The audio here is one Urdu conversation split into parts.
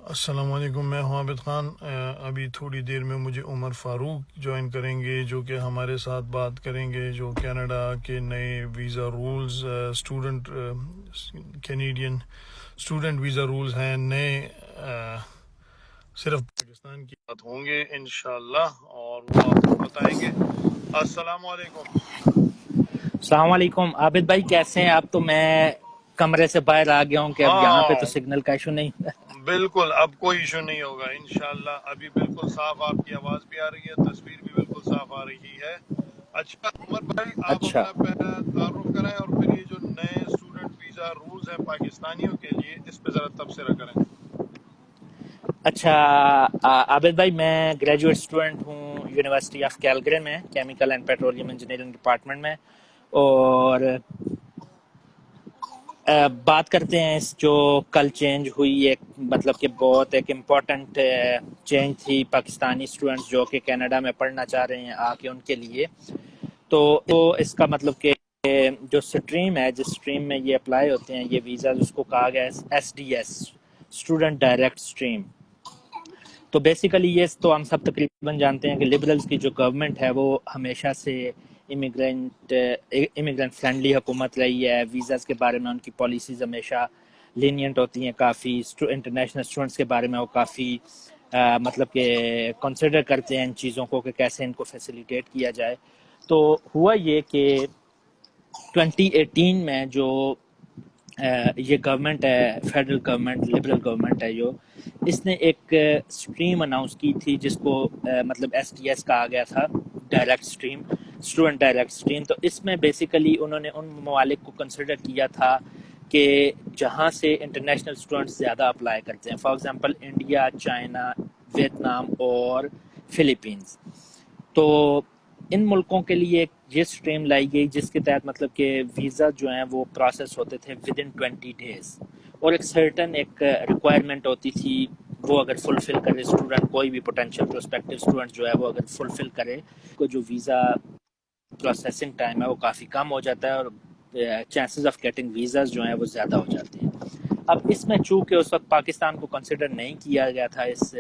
السلام علیکم، میں ہوں عابد خان۔ ابھی تھوڑی دیر میں مجھے عمر فاروق جوائن کریں گے، جو کہ ہمارے ساتھ بات کریں گے جو کینیڈا کے نئے visa rules, Canadian student visa rules ہیں نئے، صرف پاکستان کی بات ہوں گے انشاءاللہ، اور وہ آپ کو بتائیں گے۔ السلام علیکم۔ السلام علیکم عابد بھائی، کیسے ہیں آپ؟ تو میں کمرے سے باہر آ گیا ہوں کہ اب یہاں پہ تو سگنل کا ایشو نہیں۔ بالکل، اب کوئی ایشو نہیں ہوگا انشاءاللہ۔ ابھی بالکل صاف آپ کی آواز بھی آ رہی ہے، تصویر بھی بالکل صاف آ رہی ہے۔ اچھا عمر بھائی، آپ اچھا اپنا تعارف کرائیں، اور پھر یہ جو نئے اسٹوڈنٹ ویزا رولز ہیں پاکستانیوں کے لیے، اس پہ ذرا تبصرہ کریں۔ اچھا عابد بھائی، میں گریجویٹ اسٹوڈنٹ ہوں یونیورسٹی آف کیلگری میں، chemical and petroleum engineering department میں، اور بات کرتے ہیں اس جو کل چینج ہوئی، ایک مطلب کہ بہت ایک امپورٹنٹ چینج تھی پاکستانی اسٹوڈنٹس جو کہ کینیڈا میں پڑھنا چاہ رہے ہیں آ کے ان کے لیے۔ تو اس کا مطلب کہ جو سٹریم ہے، جس سٹریم میں یہ اپلائی ہوتے ہیں یہ ویزاز، اس کو کہا گیا ہے S D S, student direct stream. تو بیسیکلی یہ تو ہم سب تقریباً جانتے ہیں کہ لبرلز کی جو گورنمنٹ ہے وہ ہمیشہ سے امیگرینٹ فرینڈلی حکومت رہی ہے۔ ویزاز کے بارے میں ان کی پالیسیز ہمیشہ لینینٹ ہوتی ہیں، کافی انٹرنیشنل اسٹوڈنٹس کے بارے میں وہ کافی مطلب کہ کنسیڈر کرتے ہیں ان چیزوں کو کہ کیسے ان کو فیسیلیٹیٹ کیا جائے۔ تو ہوا یہ کہ 2018 میں جو یہ گورنمنٹ ہے، فیڈرل گورنمنٹ، لبرل گورنمنٹ ہے، جو اس نے ایک سٹریم اناؤنس کی تھی جس کو مطلب ایس ٹی ایس کہا گیا تھا، direct stream, student direct stream. تو اس میں بیسیکلی انہوں نے ان ممالک کو کنسیڈر کیا تھا کہ جہاں سے انٹرنیشنل اسٹوڈنٹس زیادہ اپلائی کرتے ہیں، for example India, China, Vietnam اور فلیپینز۔ تو ان ملکوں کے لیے یہ سٹریم لائی گئی جس کے تحت مطلب کہ ویزا جو ہیں وہ پروسیس ہوتے تھے ود ان 20 ڈیز، اور ایک سرٹن ایک ریکوائرمنٹ ہوتی تھی، وہ اگر فلفل کرے اسٹوڈنٹ، کوئی بھی پوٹینشیل پروسپیکٹیو اسٹوڈنٹ جو ہے وہ اگر فلفل کرے کو جو ویزا پروسیسنگ ٹائم ہے وہ کافی کم ہو جاتا ہے، اور چانسز آف گیٹنگ ویزاز جو ہیں وہ زیادہ ہو جاتے ہیں۔ اب اس میں چونکہ اس وقت پاکستان کو کنسیڈر نہیں کیا گیا تھا اس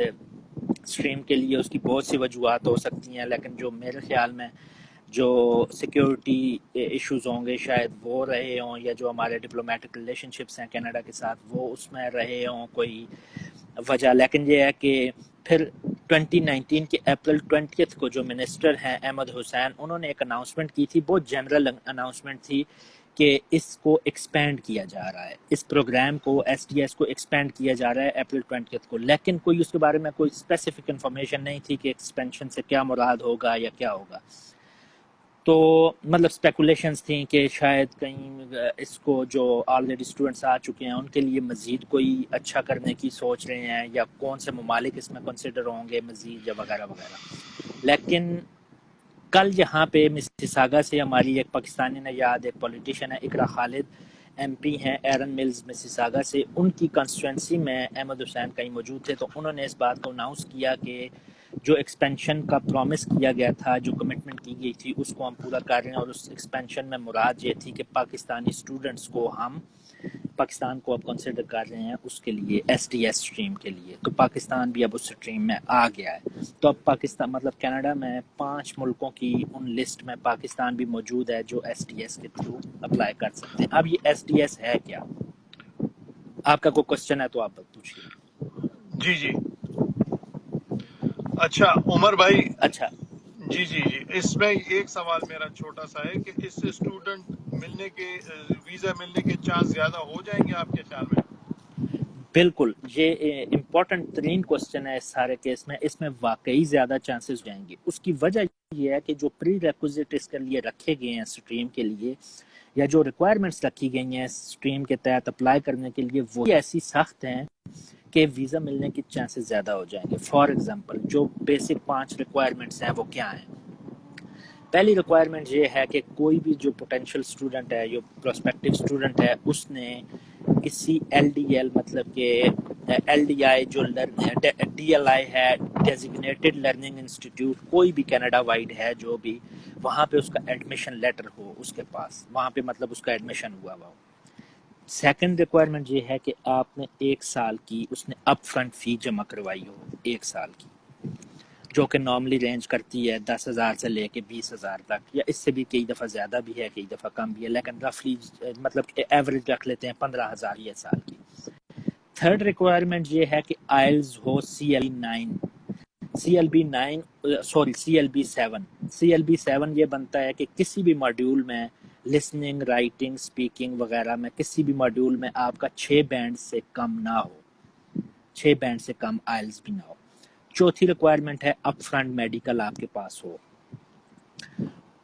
سٹریم کے لیے، اس کی بہت سی وجوہات ہو سکتی ہیں، لیکن جو میرے خیال میں جو سیکیورٹی ایشوز ہوں گے شاید وہ رہے ہوں، یا جو ہمارے ڈپلومیٹک ریلیشن شپس ہیں کینیڈا کے ساتھ وہ اس میں رہے ہوں کوئی وجہ۔ لیکن یہ ہے کہ پھر 2019 کے اپریل 20 کو جو منسٹر ہیں احمد حسین، انہوں نے ایک اناؤنسمنٹ کی تھی، بہت جنرل اناؤنسمنٹ تھی کہ اس کو ایکسپینڈ کیا جا رہا ہے، اس پروگرام کو، ایس ٹی ایس کو ایکسپینڈ کیا جا رہا ہے اپریل 20 کو، لیکن کوئی اس کے بارے میں کوئی اسپیسیفک انفارمیشن نہیں تھی کہ ایکسپینشن سے کیا مراد ہوگا یا کیا ہوگا۔ تو مطلب اسپیکولیشنز تھیں کہ شاید کہیں اس کو جو آلریڈی اسٹوڈنٹس آ چکے ہیں ان کے لیے مزید کوئی اچھا کرنے کی سوچ رہے ہیں، یا کون سے ممالک اس میں کنسیڈر ہوں گے مزید، یا وغیرہ وغیرہ۔ لیکن کل یہاں پہ مسیساگا سے ہماری ایک پاکستانی نے یاد، ایک پولیٹیشین ہے اقرا خالد، ایم پی ہیں ایرن ملز مسیساگا سے، ان کی کانسٹیٹوئنسی میں احمد حسین کہیں موجود تھے، تو انہوں نے اس بات کو اناؤنس کیا کہ جو ایکسپینشن کا پرومس کیا گیا تھا، جو کمٹمنٹ کی گئی تھی، اس کو ہم پورا کر رہے ہیں، اور اس ایکسپینشن میں مراد یہ تھی کہ پاکستانی اسٹوڈنٹس کو ہم پاکستان کو اب کنسیڈر کر رہے ہیں اس کے لیے، ایس ٹی ایس سٹریم کے لیے۔ تو پاکستان بھی اب اس سٹریم میں آ گیا ہے۔ تو اب پاکستان مطلب کینیڈا میں 5 ملکوں کی ان لسٹ میں پاکستان بھی موجود ہے جو ایس ٹی ایس کے تھرو اپلائی کر سکتے ہیں۔ اب یہ ایس ٹی ایس ہے کیا؟ آپ کا کوئی کوشچن ہے تو آپ پوچھیے۔ جی جی، اچھا عمر بھائی، اچھا، جی جی جی، اس میں ایک سوال میرا چھوٹا سا ہے کہ اس سے اسٹوڈنٹ ملنے کے، ویزا ملنے کے چانس زیادہ ہو جائیں گے آپ کے خیال میں؟ بالکل، یہ امپورٹنٹ ترین کوسچن ہے اس سارے کیس میں، اس میں واقعی زیادہ چانسز جائیں گے۔ اس کی وجہ یہ ہے کہ جو پری ریکوزٹ اس کے لیے رکھے گئے ہیں سٹریم کے لیے، یا جو ریکوائرمنٹس رکھی گئی ہیں سٹریم کے تحت اپلائی کرنے کے لیے، وہ ایسی سخت ہیں کہ ویزا ملنے کی چانسز زیادہ ہو جائیں گے۔ فار ایگزامپل جو بیسک 5 ریکوائرمنٹس ہیں وہ کیا ہیں؟ پہلی ریکوائرمنٹ یہ ہے کہ کوئی بھی جو پوٹینشیل اسٹوڈنٹ ہے، جو پروسپیکٹیو اسٹوڈنٹ ہے، اس نے کسی ایل ڈی ایل مطلب کہ ایل ڈی آئی جو ڈی ایل آئی ہے، ڈیزگنیٹڈ لرننگ انسٹیٹیوٹ، کوئی بھی کینیڈا وائڈ ہے جو بھی، وہاں پہ اس کا ایڈمیشن لیٹر ہو اس کے پاس، وہاں پہ مطلب اس کا ایڈمیشن ہوا ہو۔ سیکنڈ ریکوائرمنٹ یہ ہے کہ آپ نے 1 سال کی اس نے اپ فرنٹ فی جمع کروائی ہو، 1 سال کی، جو کہ نارملی رینج کرتی ہے 10,000 سے لے کے 20,000 تک، یا اس سے بھی کئی دفعہ زیادہ بھی ہے، کئی دفعہ کم بھی ہے، لیکن رفلی مطلب کہ ایوریج رکھ لیتے ہیں 15,000 یہ سال کی۔ تھرڈ ریکوائرمنٹ یہ ہے کہ آئلز ہو CL9، CLB7 یہ بنتا ہے کہ کسی بھی ماڈیول میں لسننگ، رائٹنگ، اسپیکنگ وغیرہ میں کسی بھی ماڈیول میں آپ کا 6 بینڈ سے کم نہ ہو، 6 بینڈ سے کم آئلز بھی نہ ہو۔ چوتھی ریکوائرمنٹ ہے اپ فرنٹ میڈیکل آپ کے پاس ہو،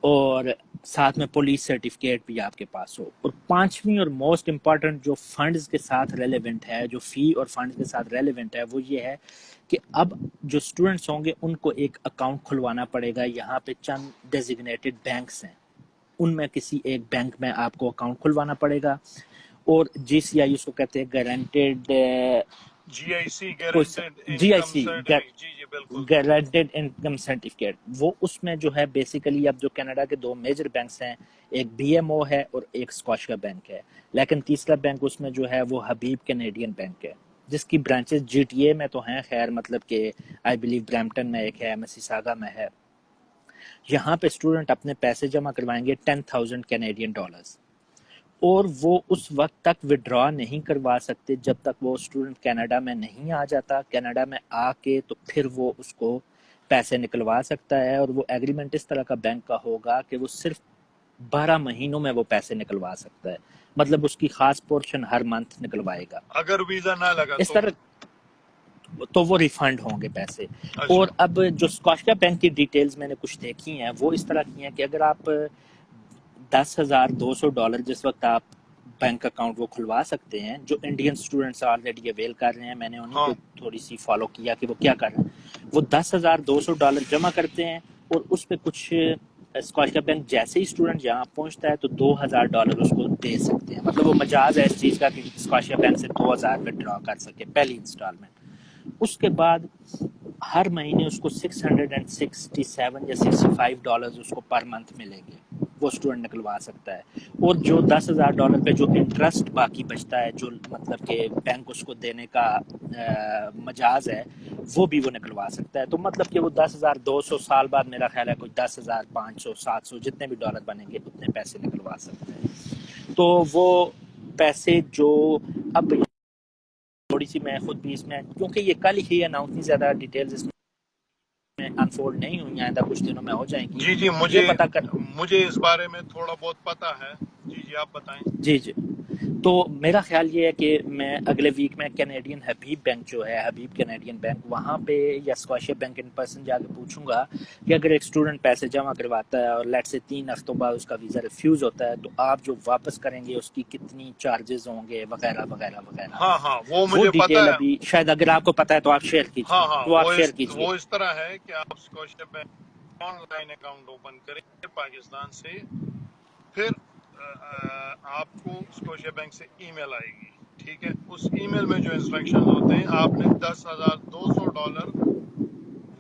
اور ساتھ میں پولیس سرٹیفکیٹ بھی آپ کے پاس ہو۔ اور پانچویں اور موسٹ امپورٹنٹ جو فنڈز کے ساتھ ریلیونٹ ہے، جو فی اور فنڈز کے ساتھ ریلیونٹ ہے، وہ یہ ہے کہ اب جو اسٹوڈنٹس ہوں گے ان کو ایک اکاؤنٹ کھلوانا پڑے گا۔ یہاں پہ چند ڈیزگنیٹڈ بینکس ہیں، ان میں کسی ایک بینک میں آپ کو اکاؤنٹ کھلوانا پڑے گا، اور GCI اس کو کہتے ہیں گارنٹیڈ، GIC کوئی گارنٹیڈ انکم GIC سرٹیفکیٹ، جی بالکل بالکل۔ گارنٹیڈ انکم سرٹیفکیٹ، وہ اس میں جو ہے بیسیکلی اب جو کینیڈا کے 2 میجر بینکس ہیں، ایک BMO ہے اور ایک اسکوشیا بینک ہے، لیکن تیسرا بینک اس میں جو ہے وہ حبیب کینیڈین بینک ہے، جس کی برانچز GTA میں تو ہیں، خیر مطلب کہ آئی بلیو برمپٹن میں ایک ہے، مسیساگا میں ہے۔ یہاں پہ اسٹوڈنٹ اپنے پیسے جمع کروائیں گے 10,000 کینیڈین ڈالرز، اور وہ اس وقت تک وڈرا نہیں کروا سکتے جب تک وہ اسٹوڈنٹ کینیڈا میں نہیں آ جاتا۔ کینیڈا میں آ کے تو پھر وہ اس کو پیسے نکلوا سکتا ہے، اور وہ ایگریمنٹ اس طرح کا بینک کا ہوگا کہ وہ صرف 12 مہینوں میں وہ پیسے نکلوا سکتا ہے، مطلب اس کی خاص پورشن ہر منتھ نکلوائے گا۔ اگر ویزا نہ لگا اس طرح تو وہ ریفنڈ ہوں گے پیسے۔ اور اچھا اب جو اسکوشیا بینک کی ڈیٹیلز میں نے کچھ دیکھی ہیں وہ اس طرح کی ہیں کہ اگر آپ $10,200 جس وقت آپ بینک اکاؤنٹ وہ کھلوا سکتے ہیں، جو انڈین اسٹوڈنٹس آلریڈی اویل کر رہے ہیں، میں نے انہیں ہاں کو تھوڑی سی فالو کیا کہ وہ کیا کر رہے ہیں، وہ $10,200 جمع کرتے ہیں، اور اس پہ کچھ اسکوشیا بینک جیسے ہی اسٹوڈنٹ یہاں پہنچتا ہے تو $2,000 اس کو دے سکتے ہیں، مطلب وہ مجاز ہے اس چیز کا کہ اسکوشیا بینک سے 2,000 پہ ڈرا کر سکے پہلی انسٹالمنٹ۔ اس کے بعد ہر مہینے اس کو $667 یا $65 اس کو پر منتھ ملیں گے، وہ اسٹوڈنٹ نکلوا سکتا ہے۔ اور جو $10,000 پہ جو انٹرسٹ باقی بچتا ہے، جو مطلب کہ بینک اس کو دینے کا مجاز ہے، وہ بھی وہ نکلوا سکتا ہے۔ تو مطلب کہ وہ 10,200 سال بعد میرا خیال ہے کوئی 10,500 700 جتنے بھی ڈالر بنیں گے اتنے پیسے نکلوا سکتے ہیں۔ تو وہ پیسے جو اب تھوڑی سی میں خود بھی اس میں، کیونکہ یہ کل ہی اناؤنس، نہیں زیادہ ڈیٹیلز اس میں انفولڈ نہیں ہوئی، آئندہ کچھ دنوں میں ہو جائیں گی، جی جی، یہ پتہ کر۔ مجھے اس بارے میں تھوڑا بہت پتہ ہے، جی جی آپ بتائیں۔ جی جی، تو میرا خیال یہ ہے کہ میں اگلے ویک میں کینیڈین حبیب بینک جو ہے، حبیب کینیڈین بینک، وہاں پہ یا اسکوشیا بینک ان پرسن جا کے پوچھوں گا کہ اگر ایک اسٹوڈنٹ پیسے جمع کرواتا ہے اور لیٹ سے 3 ہفتوں بعد اس کا ویزا ریفیوز ہوتا ہے تو آپ جو واپس کریں گے اس کی کتنی چارجز ہوں گے وغیرہ وغیرہ وغیرہ، ہاں ہاں وہ وہ پتہ ڈیٹیل ہے۔ ابھی شاید اگر آپ کو پتہ ہے تو آپ شیئر ہاں کیجئے، ہاں وہ آپ شیئر کیجئے۔ وہ اس طرح ہے کہ آپ Scotia bank online account open کریں گے پاکستان سے، پھر آپ کو اسکوشیا بینک سے ای میل آئے گی، ٹھیک ہے، اس ای میل میں جو انسٹرکشن ہوتے ہیں، آپ نے $10,200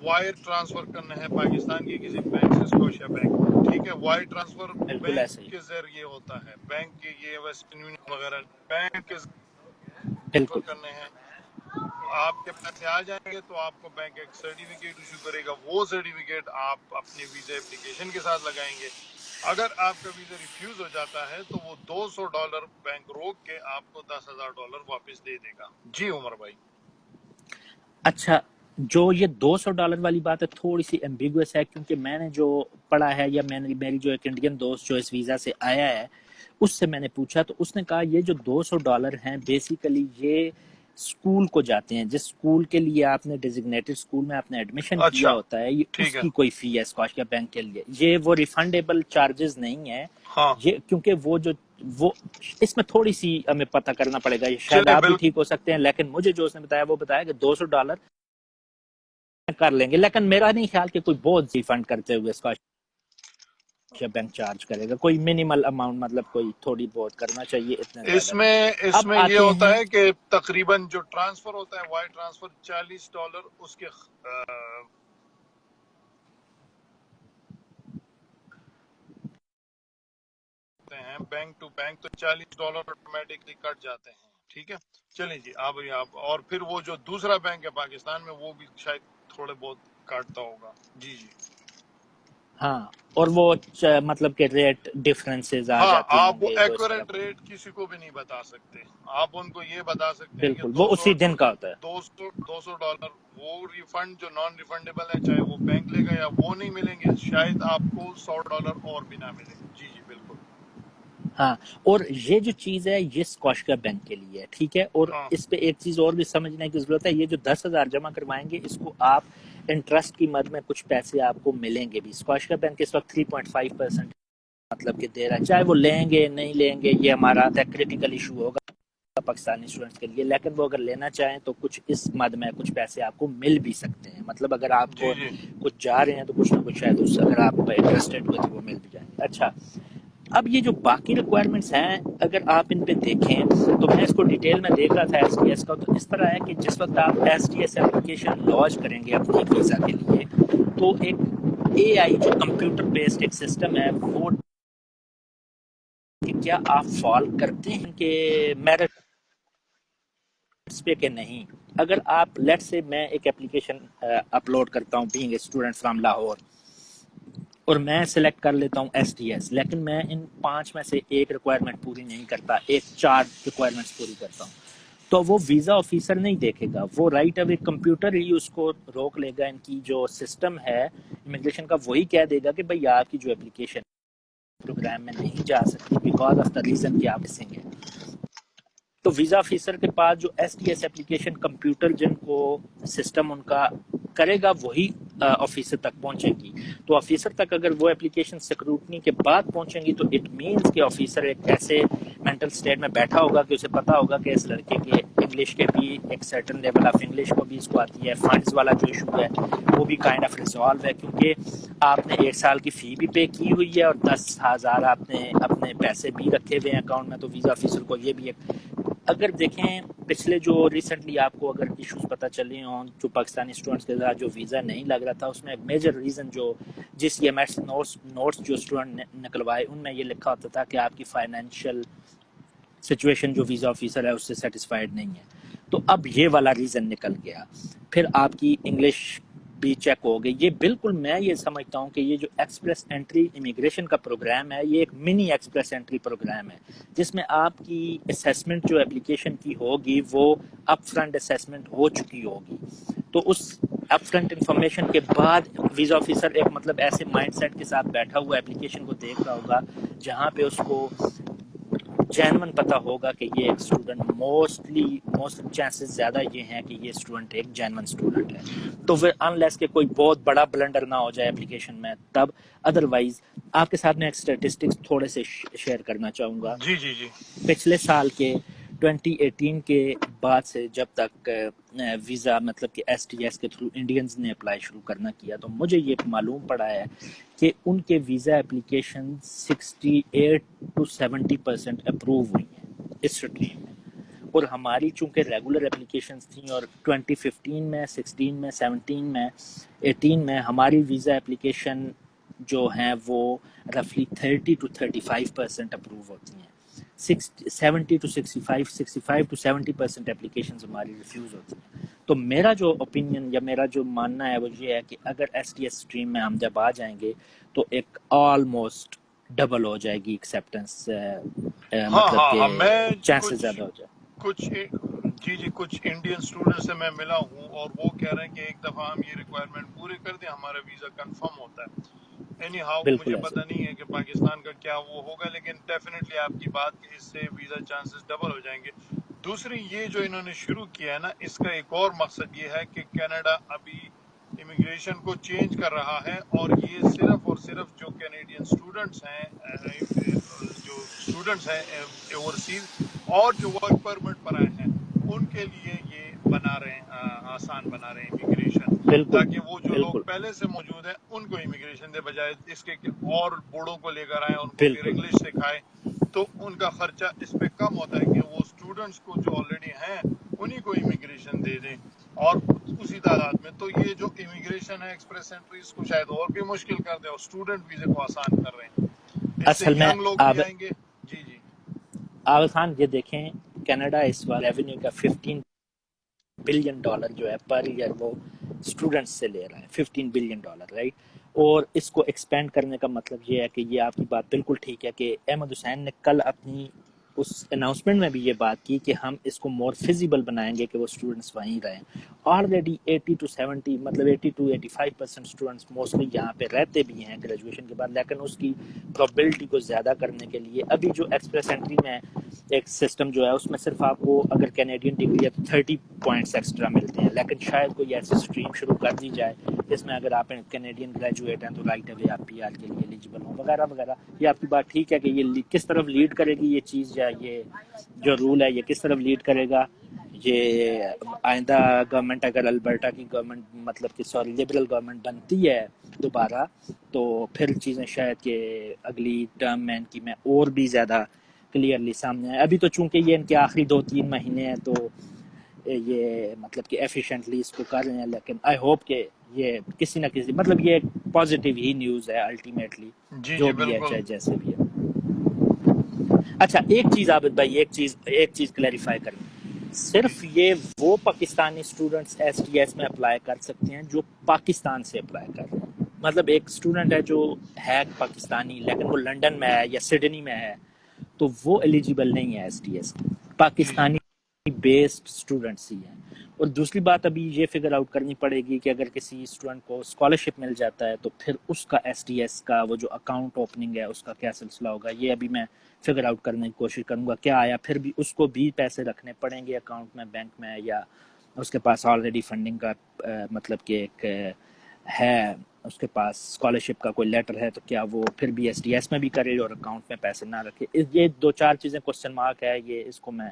وائر ٹرانسفر کرنا ہے پاکستان کے کسی بینک سے اسکوشیا بینک میں، ٹھیک ہے۔ وائر ٹرانسفر بالکل بینک ایسے ہی، کے ذریعے ہوتا ہے، بینک کے یہ ویسٹرن یونین وغیرہ بینک کے ٹرانسفر بالکل کرنے ہیں، آپ کے پیسے آ جائیں گے تو آپ کو بینک ایک سرٹیفکیٹ ایشو کرے گا، وہ سرٹیفکیٹ آپ اپنے ویزا اپلیکیشن کے ساتھ لگائیں گے۔ اگر آپ کا ویزا ریفیوز ہو جاتا ہے تو وہ $200 بینک روک کے آپ کو $10,000 واپس دے دے گا۔ جی عمر بھائی۔ اچھا، جو یہ $200 والی بات ہے تھوڑی سی ایمبیگوس ہے، کیونکہ میں نے جو پڑھا ہے، یا میں نے میری جو ایک انڈین دوست جو اس ویزا سے آیا ہے اس سے میں نے پوچھا تو اس نے کہا یہ جو $200 ہیں بیسیکلی یہ اسکول کو جاتے ہیں، جس اسکول کے لیے آپ نے ڈیزگنیٹڈ اسکول میں آپ نے ایڈمیشن کیا اچھا ہوتا ہے، یہ اس ٹھیک ہے، کی کوئی فی ہے اسکوشیا بینک کے لیے، یہ وہ ریفنڈیبل چارجز نہیں ہے، ہاں یہ کیونکہ وہ اس میں تھوڑی سی ہمیں پتہ کرنا پڑے گا، یہ شاید چلے آپ بھی بالکل۔ ٹھیک ہو سکتے ہیں، لیکن مجھے جو اس نے بتایا وہ بتایا کہ $200 کر لیں گے، لیکن میرا نہیں خیال کہ کوئی بہت ریفنڈ کرتے ہوئے اس کا بینک چارج کرے گا، کوئی منیمل اماؤنٹ، مطلب کوئی تھوڑی بہت کرنا چاہیے، اتنا اس زیادہ نہیں۔ میں اب یہ آتے ہوتا ہیں، ہے کہ تقریباً جو ٹرانسفر ہوتا ہے وائر ٹرانسفر $40 اس کے کرتے ہیں بینک ٹو بینک تو $40 آٹومیٹکلی کٹ جاتے ہیں. ٹھیک ہے, چلیں جی آپ اور پھر وہ جو دوسرا بینک ہے پاکستان میں وہ بھی شاید تھوڑے بہت کاٹتا ہوگا. جی جی ہاں, اور وہ مطلب کہ ریٹ ڈفرینسز آ ہاں, جاتے آپ ہوں وہ گے تو اس طرح ایکوریٹ کچھ. ریٹ کسی کو بھی نہیں بتا سکتے. آپ ان کو یہ بتا سکتے ہیں کہ بالکل, وہ اسی دن کا ہوتا ہے. $200 وہ ریفنڈ جو نان ریفنڈیبل ہے چاہے وہ بینک لے گا یا وہ نہیں ملیں گے, شاید آپ کو $100 اور بھی نہ ملے. جی جی بالکل. ہاں, اور یہ جو چیز ہے یہ اسکوشیا بینک کے لیے ہے, ٹھیک ہے. اور ہاں اس پہ ایک چیز اور بھی سمجھنے کی ضرورت ہے, یہ جو 10,000 جمع کروائیں گے اس کو آپ انٹرسٹ کی مد میں کچھ پیسے آپ کو ملیں گے بھی. اسکوشیا بینک اس وقت 3.5% مطلب کہ دے رہا ہے, چاہے وہ لیں گے نہیں لیں گے یہ ہمارا کریٹیکل ایشو ہوگا پاکستانی اسٹوڈنٹس کے لیے, لیکن وہ اگر لینا چاہیں تو کچھ اس مد میں کچھ پیسے آپ کو مل بھی سکتے ہیں. مطلب اگر آپ جی کو جی کچھ جا رہے ہیں تو کچھ نہ کچھ شاید اس اگر آپ انٹرسٹڈ ہوئے تو وہ مل بھی جائیں گے. اچھا, اب یہ جو باقی ریکوائرمنٹس ہیں اگر آپ ان پہ دیکھیں تو میں اس کو ڈیٹیل میں دیکھ رہا تھا ایس ٹی ایس کا, تو اس طرح ہے کہ جس وقت آپ S T S application launch کریں گے اپنی ویزا کے لیے تو ایک اے آئی جو کمپیوٹر بیسڈ ایک سسٹم ہے وہ کہ کیا آپ فال کرتے ہیں کہ میرٹس پہ کہ نہیں. اگر آپ لیٹ سے میں ایک اپلیکیشن اپلوڈ کرتا ہوں being a student from Lahore اور میں سلیکٹ کر لیتا ہوں ایس ٹی ایس, لیکن میں ان 5 میں سے ایک ریکوائرمنٹ پوری نہیں کرتا, 4 ریکوائرمنٹس پوری کرتا ہوں, تو وہ ویزا آفیسر نہیں دیکھے گا, وہ رائٹ اوے کمپیوٹر ہی اس کو روک لے گا. ان کی جو سسٹم ہے امیگریشن کا وہی کہہ دے گا کہ بھائی آپ کی جو اپلیکیشن پروگرام میں نہیں جا سکتی بیکاز آف دا ریزن کہ آپ مسنگ ہے. تو ویزا آفیسر کے پاس جو S T S application computer جن کو سسٹم ان کا کرے گا وہی آفیسر تک پہنچے گی. تو آفیسر تک اگر وہ اپلیکیشن سکروٹنی کے بعد پہنچیں گی تو اٹ مینس کہ آفیسر ایک ایسے مینٹل سٹیٹ میں بیٹھا ہوگا کہ اسے پتا ہوگا کہ اس لڑکے کے انگلش کے بھی ایک سرٹن لیول آف انگلش کو بھی اس کو آتی ہے, فنڈز والا جو ایشو ہے وہ بھی کائنڈ آف ریزالو ہے کیونکہ آپ نے 1 سال کی فی بھی پے کی ہوئی ہے اور 10,000 آپ نے اپنے پیسے بھی رکھے ہوئے ہیں اکاؤنٹ میں. تو ویزا آفیسر کو یہ بھی ایک, اگر دیکھیں پچھلے جو ریسنٹلی آپ کو اگر ایشوز پتہ چلے ہوں جو پاکستانی اسٹوڈنٹس کے ساتھ جو ویزا نہیں لگ رہا تھا اس میں ایک میجر ریزن جو جس سی ایم ایس نوٹس جو اسٹوڈنٹ نے نکلوائے ان میں یہ لکھا ہوتا تھا کہ آپ کی فائنینشیل سچویشن جو ویزا آفیسر ہے اس سے سیٹسفائیڈ نہیں ہے. تو اب یہ والا ریزن نکل گیا. پھر آپ کی انگلش بھی چیک ہو گئی. یہ بالکل میں یہ سمجھتا ہوں کہ یہ جو ایکسپریس انٹری امیگریشن کا پروگرام ہے یہ ایک منی ایکسپریس انٹری پروگرام ہے جس میں آپ کی اسیسمنٹ جو اپلیکیشن کی ہوگی وہ اپ فرنٹ اسیسمنٹ ہو چکی ہوگی. تو اس اپ فرنٹ انفارمیشن کے بعد ویزا آفیسر ایک مطلب ایسے مائنڈ سیٹ کے ساتھ بیٹھا ہوا اپلیکیشن کو دیکھ رہا ہوگا جہاں پہ اس کو جینون پتہ ہوگا کہ یہ ایک اسٹوڈنٹ موسٹ چانسز زیادہ یہ ہیں کہ یہ اسٹوڈنٹ ایک جینون اسٹوڈنٹ ہے. تو پھر انلیس کہ کوئی بہت بڑا بلنڈر نہ ہو جائے اپلیکیشن میں تب, ادروائز آپ کے ساتھ میں ایک اسٹیٹسٹکس تھوڑے سے شیئر کرنا چاہوں گا. جی جی جی پچھلے سال کے 2018 کے بعد سے جب تک ویزا مطلب کہ ایس ٹی ایس کے تھرو انڈینز نے اپلائی شروع کرنا کیا تو مجھے یہ معلوم پڑا ہے کہ ان کے ویزا اپلیکیشن 68 to 70% اپروو ہوئی ہیں اس اسٹریم میں, اور ہماری چونکہ ریگولر اپلیکیشنز تھیں اور 2015 میں 16 میں 17 میں 18 میں ہماری ویزا اپلیکیشن جو ہیں وہ رفلی 30 to 35% اپروو ہوتی ہیں. 70 to 65 to 70% اپلیکیشنز ہماری ریفیوز ہوتی ہیں. تو میرا جو اوپینین یا میرا جو ماننا ہے وہ یہ ہے کہ اگر ایس ٹی ایس اسٹریم میں ہم جب آ جائیں گے تو ایک آلموسٹ ڈبل ہو جائے گی ایکسیپٹنس, ہاں مطلب ہاں کہ ہاں میں چانسز کچھ زیادہ ہو جائے. کچھ جی جی کچھ انڈین اسٹوڈنٹ سے میں ملا ہوں اور وہ کہہ رہے ہیں کہ ایک دفعہ ہم یہ ریکوائرمنٹ پورے کر دیں ہمارا ویزا کنفرم ہوتا ہے. اینی ہاؤ بالکل مجھے ایسے پتہ نہیں ہے کہ پاکستان کا کیا وہ ہوگا, لیکن ڈیفینیٹلی آپ کی بات کہ اس سے ویزا چانسز ڈبل ہو جائیں گے. دوسری یہ جو انہوں نے شروع کیا ہے نا اس کا ایک اور مقصد یہ ہے کہ کینیڈا ابھی امیگریشن کو چینج کر رہا ہے اور یہ صرف اور صرف جو کینیڈین اسٹوڈنٹس ہیں اوورسیز اور جو ورک پرمٹ پر آئے ہیں ان کے لیے یہ بنا رہے ہیں آسان بنا رہے ہیں امیگریشن, بالکل تاکہ وہ جو لوگ بالکل پہلے سے موجود ہیں ان کو امیگریشن دے بجائے اس کے کہ اور بوڑھوں کو لے کر آئیں ان کو پھر بالکل انگلش سکھائے تو ان کا خرچہ اس پہ کم ہوتا ہے کہ وہ اسٹوڈنٹس کو جو آلریڈی ہیں انہی کو امیگریشن دے دیں اور اسی تعداد میں. تو یہ جو امیگریشن ہے ایکسپریس انٹری اس کو شاید اور بھی مشکل کر دے اور اسٹوڈنٹ ویزے کو آسان کر رہے ہیں. اس سے اصل میں ینگ لوگ بھی آئیں گے. جی جی عابد خان یہ دیکھیں کینیڈا اس بار ریونیو کا $15 بلین جو ہے پر ایئر وہ اسٹوڈنٹس سے لے رہا ہے $15 بلین رائٹ. اور اس کو ایکسپینڈ کرنے کا مطلب یہ ہے کہ یہ آپ کی بات بالکل ٹھیک ہے کہ احمد حسین نے کل اپنی اس اناؤنسمنٹ میں بھی یہ بات کی کہ ہم اس کو مور فیزیبل بنائیں گے کہ وہ اسٹوڈنٹس وہیں رہیں. آلریڈی 80 to 70 مطلب 80 to 85% اسٹوڈنٹس موسٹلی یہاں پہ رہتے بھی ہیں گریجویشن کے بعد, لیکن اس کی پرابلٹی کو زیادہ کرنے کے لیے ابھی جو ایکسپریس انٹری میں ایک سسٹم جو ہے اس میں صرف آپ کو اگر کینیڈین ڈگری ہے تو 30 پوائنٹس ایکسٹرا ملتے ہیں, لیکن شاید کوئی ایسی اسٹریم شروع کر دی جائے جس میں اگر آپ کینیڈین گریجویٹ ہیں تو رائٹ اوے آپ پی آر کے لیے ایلیجیبل ہوں وغیرہ وغیرہ. یہ آپ کی بات ٹھیک ہے کہ یہ کس طرف لیڈ کرے گی یہ چیز, یا یہ جو رول ہے یہ کس طرف لیڈ کرے گا. یہ آئندہ گورنمنٹ اگر البرٹا کی گورنمنٹ مطلب کہ سوری لبرل گورنمنٹ بنتی ہے دوبارہ تو پھر چیزیں شاید کہ اگلی ٹرم میں ان کی میں اور بھی زیادہ کلیئرلی سامنے آئے. ابھی تو چونکہ یہ ان کے آخری 2-3 مہینے ہیں تو یہ مطلب کہ ایفیشینٹلی اس کو کر رہے ہیں, لیکن آئی ہوپ کہ یہ کسی نہ کسی مطلب یہ ایک پازیٹیو ہی نیوز ہے الٹیمیٹلی جی جو جی بھی ہے بالکل. چاہے جیسے بھی ہے. اچھا ایک چیز عابد بھائی ایک چیز کلیریفائی کریں, صرف یہ وہ Pakistani students S T S میں اپلائی کر سکتے ہیں جو پاکستان سے اپلائی کر رہے ہیں. مطلب ایک اسٹوڈنٹ ہے جو ہے پاکستانی لیکن وہ لنڈن میں ہے یا سڈنی میں ہے تو وہ ایلیجیبل نہیں ہے ایس ٹی ایس. جی جی پاکستانی بیسڈ اسٹوڈنٹس ہی ہیں. اور دوسری بات ابھی یہ فگر آؤٹ کرنی پڑے گی کہ اگر کسی اسٹوڈنٹ کو اسکالرشپ مل جاتا ہے تو پھر اس کا ایس ٹی ایس کا وہ جو اکاؤنٹ اوپننگ ہے اس کا کیا سلسلہ ہوگا, یہ ابھی میں فگر آؤٹ کرنے کی کوشش کروں گا. کیا آیا پھر بھی اس کو بھی پیسے رکھنے پڑیں گے اکاؤنٹ میں بینک میں, یا اس کے پاس آلریڈی فنڈنگ کا مطلب کہ ایک ہے اس کے پاس اسکالرشپ کا کوئی لیٹر ہے تو کیا وہ پھر بھی ایس ٹی ایس میں بھی کرے اور اکاؤنٹ میں پیسے نہ رکھے. یہ 2-4 چیزیں کوشچن مارک ہے, یہ اس کو میں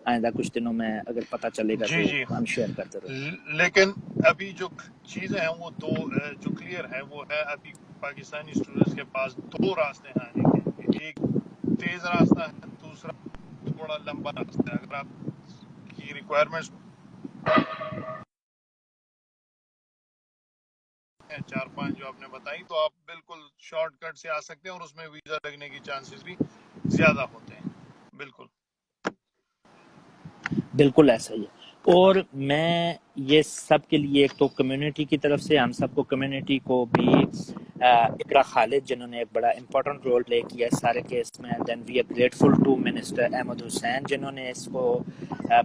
آئندہ کچھ دنوں میں اگر پتہ چلے گا جی تو جی. ہم شیئر کرتے رہیں. لیکن ابھی جو چیزیں ہیں وہ دو جو کلیئر ہے وہ ہے ابھی پاکستانی اسٹوڈنٹس کے پاس 2 راستے ہیں آنے کے. ایک تیز راستہ ہے, دوسرا تھوڑا لمبا راستہ ہے. اگر آپ کی ریکوائرمنٹس 4-5 جو آپ نے بتائی تو آپ بالکل شارٹ کٹ سے آ سکتے ہیں اور اس میں ویزا لگنے کی چانسز بھی زیادہ ہوتے ہیں. بالکل بالکل ایسا ہی ہے. اور میں یہ سب کے لیے ایک تو کمیونٹی کی طرف سے ہم سب کو کمیونٹی کو بھی اقرا خالد جنہوں نے ایک بڑا امپورٹنٹ رول پلے کیا ہے سارے کیس میں, then we are grateful to minister Ahmed Hussain جنہوں نے اس کو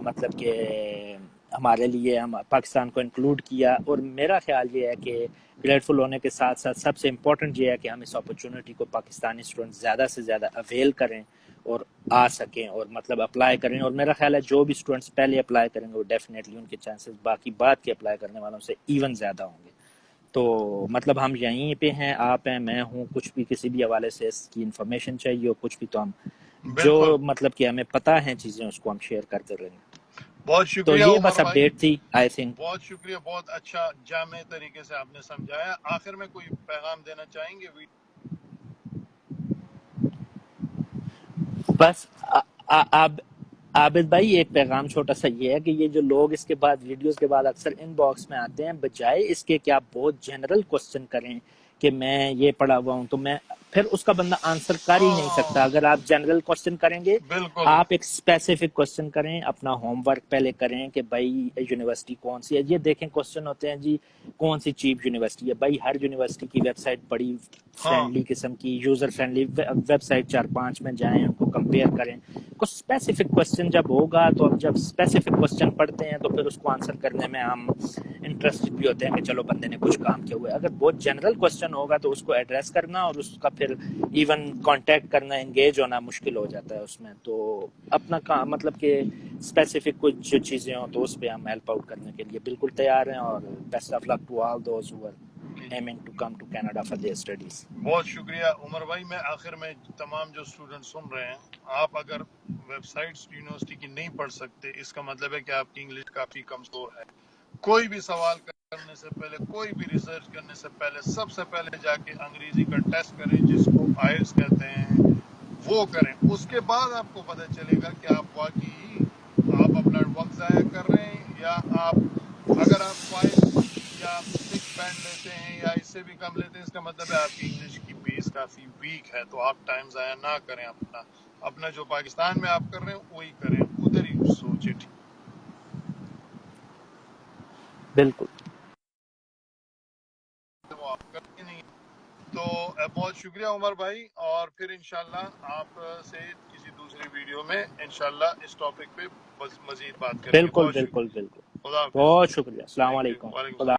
مطلب کہ ہمارے لیے ہم پاکستان کو انکلوڈ کیا. اور میرا خیال یہ ہے کہ گریٹفل ہونے کے ساتھ ساتھ سب سے امپورٹنٹ یہ ہے کہ ہم اس اپرچونٹی کو پاکستانی اسٹوڈنٹ زیادہ سے زیادہ اویل کریں اور آ سکیں اور مطلب اپلائی کریں. اور میرا خیال ہے جو بھی اسٹوڈنٹس پہلے اپلائی کریں گے وہ ڈیفینیٹلی ان کے چانسز باقی بعد کے اپلائی کرنے والوں سے ایون زیادہ ہوں گے. تو مطلب ہم یہیں پہ ہیں, آپ ہیں, میں ہوں, کچھ بھی کسی بھی حوالے سے اس کی انفارمیشن چاہیے ہو کچھ بھی تو ہم جو بالکل. مطلب کہ ہمیں پتہ ہیں چیزیں اس کو ہم شیئر کرتے رہیں گے. بہت تو شکریہ یہ عمر بس بھائی, اپڈیٹ تھی آئی تھنک. بہت شکریہ, بہت اچھا جامع طریقے سے آپ نے سمجھایا. آخر میں کوئی پیغام دینا چاہیں گے؟ بس اب عابد بھائی ایک پیغام چھوٹا سا یہ ہے کہ یہ جو لوگ اس کے بعد ویڈیوز کے بعد اکثر ان باکس میں آتے ہیں, بجائے اس کے کہ آپ بہت جنرل کوسچن کریں کہ میں یہ پڑھا ہوا ہوں تو میں پھر اس کا بندہ آنسر کر ہی نہیں سکتا. اگر آپ جنرل کوسچن کریں گے بالکل آپ ایک اسپیسیفک کوسچن کریں, اپنا ہوم ورک پہلے کریں کہ بھائی یونیورسٹی کون سی ہے. یہ دیکھیں کوسچن ہوتے ہیں جی کون سی چیپ یونیورسٹی ہے, بھائی ہر یونیورسٹی کی ویب سائٹ بڑی ہاں فرینڈلی قسم کی یوزر فرینڈلی ویب سائٹ 4-5 میں جائیں ان کو کمپیئر کریں. کچھ اسپیسیفک کوسچن جب ہوگا تو اب جب اسپیسیفک کوسچن پڑھتے ہیں تو پھر اس کو آنسر کرنے میں ہم انٹرسٹڈ بھی ہوتے ہیں کہ چلو بندے نے کچھ کام کیا ہوا ہے. اگر بہت جنرل کوسچن ہوگا تو اس کو ایڈریس کرنا اور اس کا پھر ایون کانٹیکٹ کرنا انگیج ہونا مشکل ہو جاتا ہے اس میں. تو اپنا کام مطلب کہ اسپیسیفک کچھ جو چیزیں ہوں تو اس پہ ہم ہیلپ آؤٹ کرنے کے لیے بالکل تیار ہیں. اور best of luck to all those who are aiming to come to Canada for their studies. بہت شکریہ عمر بھائی. میں آخر میں تمام جو اسٹوڈنٹ سن رہے ہیں, آپ اگر ویب سائٹس یونیورسٹی کی نہیں پڑھ سکتے اس کا مطلب ہے کہ آپ کی انگلش کافی کمزور ہے. کوئی بھی سوال کرنے سے پہلے, کوئی بھی ریسرچ کرنے سے پہلے, سب سے پہلے جا کے انگریزی کا ٹیسٹ کریں جس کو آئلٹس کہتے ہیں, وہ کریں. اس کے بعد آپ کو پتہ چلے گا کہ آپ واقعی آپ اپنا وقت ضائع کر رہے ہیں یا آپ اگر آپ 5 یا 6 بینڈ لیتے ہیں یا اس سے بھی کم لیتے ہیں اس کا مطلب ہے آپ کی انگلش کی بیس پریکٹس کافی ویک ہے، تو آپ ٹائم ضائع نہ کریں اپنا جو پاکستان میں آپ کر رہے ہیں وہی کریں، ادھر ہی سوچیں. بالکل. وہ آپ کرتے نہیں. تو بہت شکریہ عمر بھائی، اور پھر انشاءاللہ آپ سے کسی دوسری ویڈیو میں انشاءاللہ اس ٹاپک پہ مزید بات کریں گے. بالکل بہت بالکل شکریہ. بالکل. خدا حافظ. بہت شکریہ. السلام تھینک یو. علیکم. وعلیکم خدا السلام.